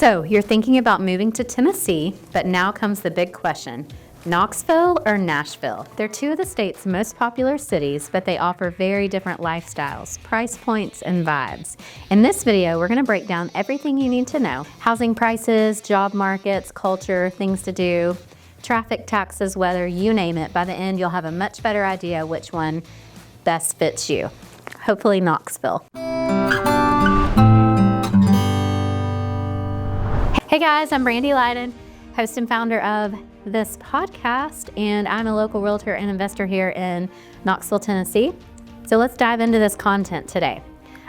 So you're thinking about moving to Tennessee, but now comes the big question. Knoxville or Nashville? They're two of the state's most popular cities, but they offer very different lifestyles, price points, and vibes. In this video, we're gonna break down everything you need to know. Housing prices, job markets, culture, things to do, traffic, taxes, weather, you name it. By the end, you'll have a much better idea which one best fits you. Hopefully Knoxville. Hey guys, I'm Brandy Leiden, host and founder of this podcast, and I'm a local realtor and investor here in Knoxville, Tennessee. So let's dive into this content today.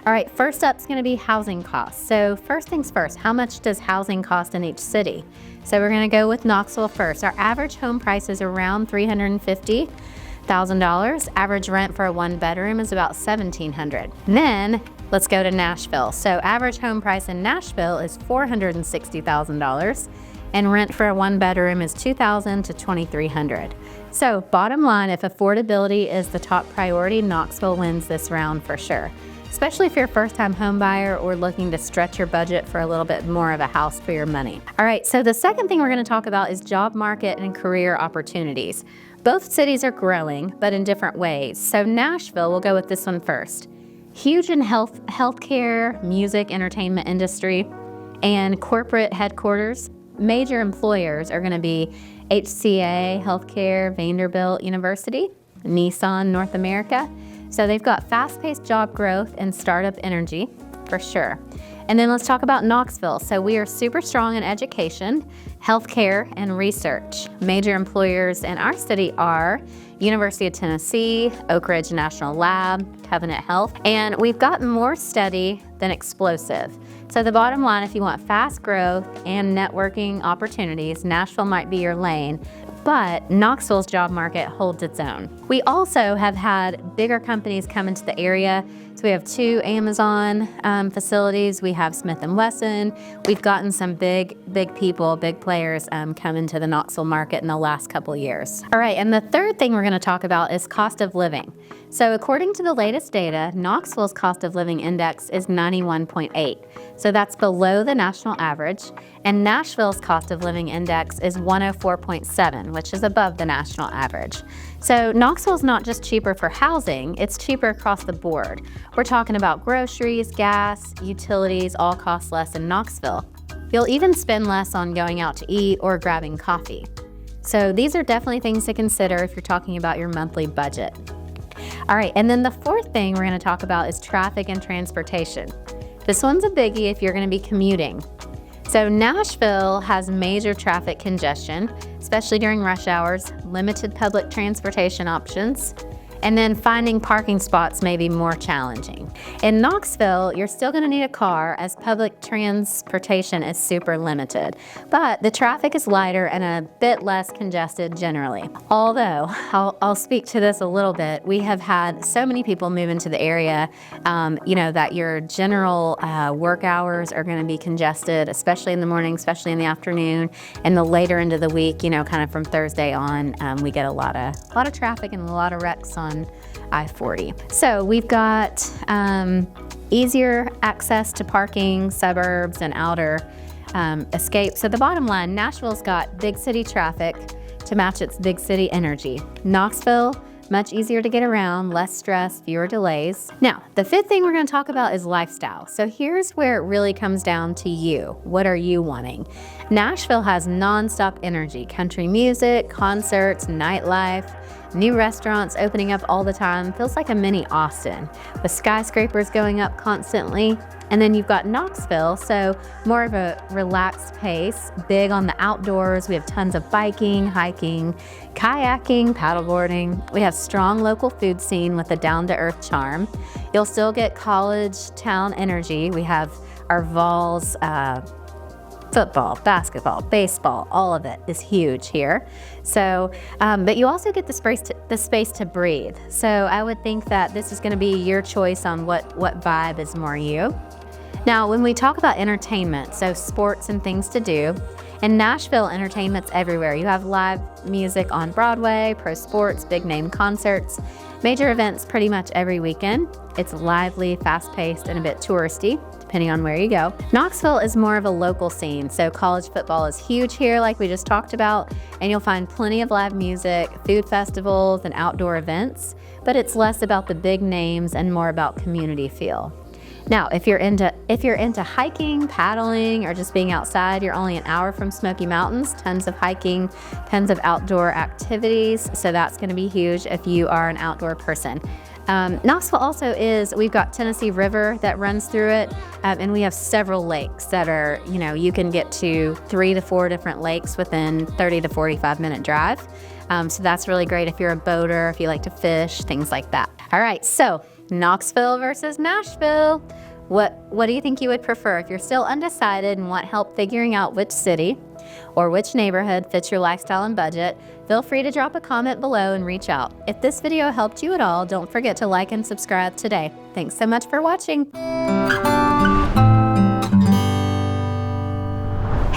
All right, first up is going to be housing costs. So first things first, how much does housing cost in each city? So we're going to go with Knoxville first. Our average home price is around $350,000. Average rent for a one bedroom is about $1,700. Then let's go to Nashville. So average home price in Nashville is $460,000. And rent for a one bedroom is $2,000 to $2,300. So bottom line, if affordability is the top priority, Knoxville wins this round for sure, especially if you're a first-time home buyer or looking to stretch your budget for a little bit more of a house for your money. All right, so the second thing we're gonna talk about is job market and career opportunities. Both cities are growing, but in different ways. So Nashville, we'll go with this one first. Huge in healthcare, music, entertainment industry, and corporate headquarters. Major employers are going to be HCA Healthcare, Vanderbilt University, Nissan North America. So they've got fast-paced job growth and startup energy for sure. And then let's talk about Knoxville. So we are super strong in education, healthcare, and research. Major employers in our city are University of Tennessee, Oak Ridge National Lab, Covenant Health, and we've gotten more steady than explosive. So the bottom line, if you want fast growth and networking opportunities, Nashville might be your lane, but Knoxville's job market holds its own. We also have had bigger companies come into the area. So we have two Amazon facilities. We have Smith & Wesson. We've gotten some big people, big players come into the Knoxville market in the last couple of years. All right, and the third thing we're gonna talk about is cost of living. So according to the latest data, Knoxville's cost of living index is 91.8. So that's below the national average. And Nashville's cost of living index is 104.7, which is above the national average. So Knoxville's not just cheaper for housing, it's cheaper across the board. We're talking about groceries, gas, utilities, all cost less in Knoxville. You'll even spend less on going out to eat or grabbing coffee. So these are definitely things to consider if you're talking about your monthly budget. All right, and then the fourth thing we're gonna talk about is traffic and transportation. This one's a biggie if you're gonna be commuting. So Nashville has major traffic congestion, especially during rush hours, limited public transportation options, and then finding parking spots may be more challenging. In Knoxville, you're still gonna need a car as public transportation is super limited, but the traffic is lighter and a bit less congested generally. Although, I'll speak to this a little bit, we have had so many people move into the area, that your general work hours are gonna be congested, especially in the morning, especially in the afternoon, and the later into the week, kind of from Thursday on, we get a lot of traffic and a lot of wrecks on I-40. So we've got easier access to parking, suburbs, and outer escape. So the bottom line, Nashville's got big city traffic to match its big city energy. Knoxville, much easier to get around, less stress, fewer delays. Now, the fifth thing we're gonna talk about is lifestyle. So here's where it really comes down to you. What are you wanting? Nashville has nonstop energy, country music, concerts, nightlife, new restaurants opening up all the time. Feels like a mini Austin with skyscrapers going up constantly. And then you've got Knoxville, so more of a relaxed pace, big on the outdoors. We have tons of biking, hiking, kayaking, paddleboarding. We have strong local food scene with a down-to-earth charm. You'll still get college town energy. We have our Vols, football, basketball, baseball, all of it is huge here. So, but you also get the space to breathe. So I would think that this is gonna be your choice on what vibe is more you. Now, when we talk about entertainment, so sports and things to do, in Nashville, entertainment's everywhere. You have live music on Broadway, pro sports, big name concerts, major events pretty much every weekend. It's lively, fast-paced, and a bit touristy, depending on where you go. Knoxville is more of a local scene, so college football is huge here, like we just talked about, and you'll find plenty of live music, food festivals, and outdoor events, but it's less about the big names and more about community feel. Now, if you're into hiking, paddling, or just being outside, you're only an hour from Smoky Mountains. Tons of hiking, tons of outdoor activities, so that's going to be huge if you are an outdoor person. Knoxville also we've got Tennessee River that runs through it, and we have several lakes that are, you can get to 3 to 4 different lakes within 30 to 45 minute drive. So that's really great if you're a boater, if you like to fish, things like that. All right, so Knoxville versus Nashville. What do you think you would prefer? If you're still undecided and want help figuring out which city or which neighborhood fits your lifestyle and budget, feel free to drop a comment below and reach out. If this video helped you at all, don't forget to like and subscribe today. Thanks so much for watching.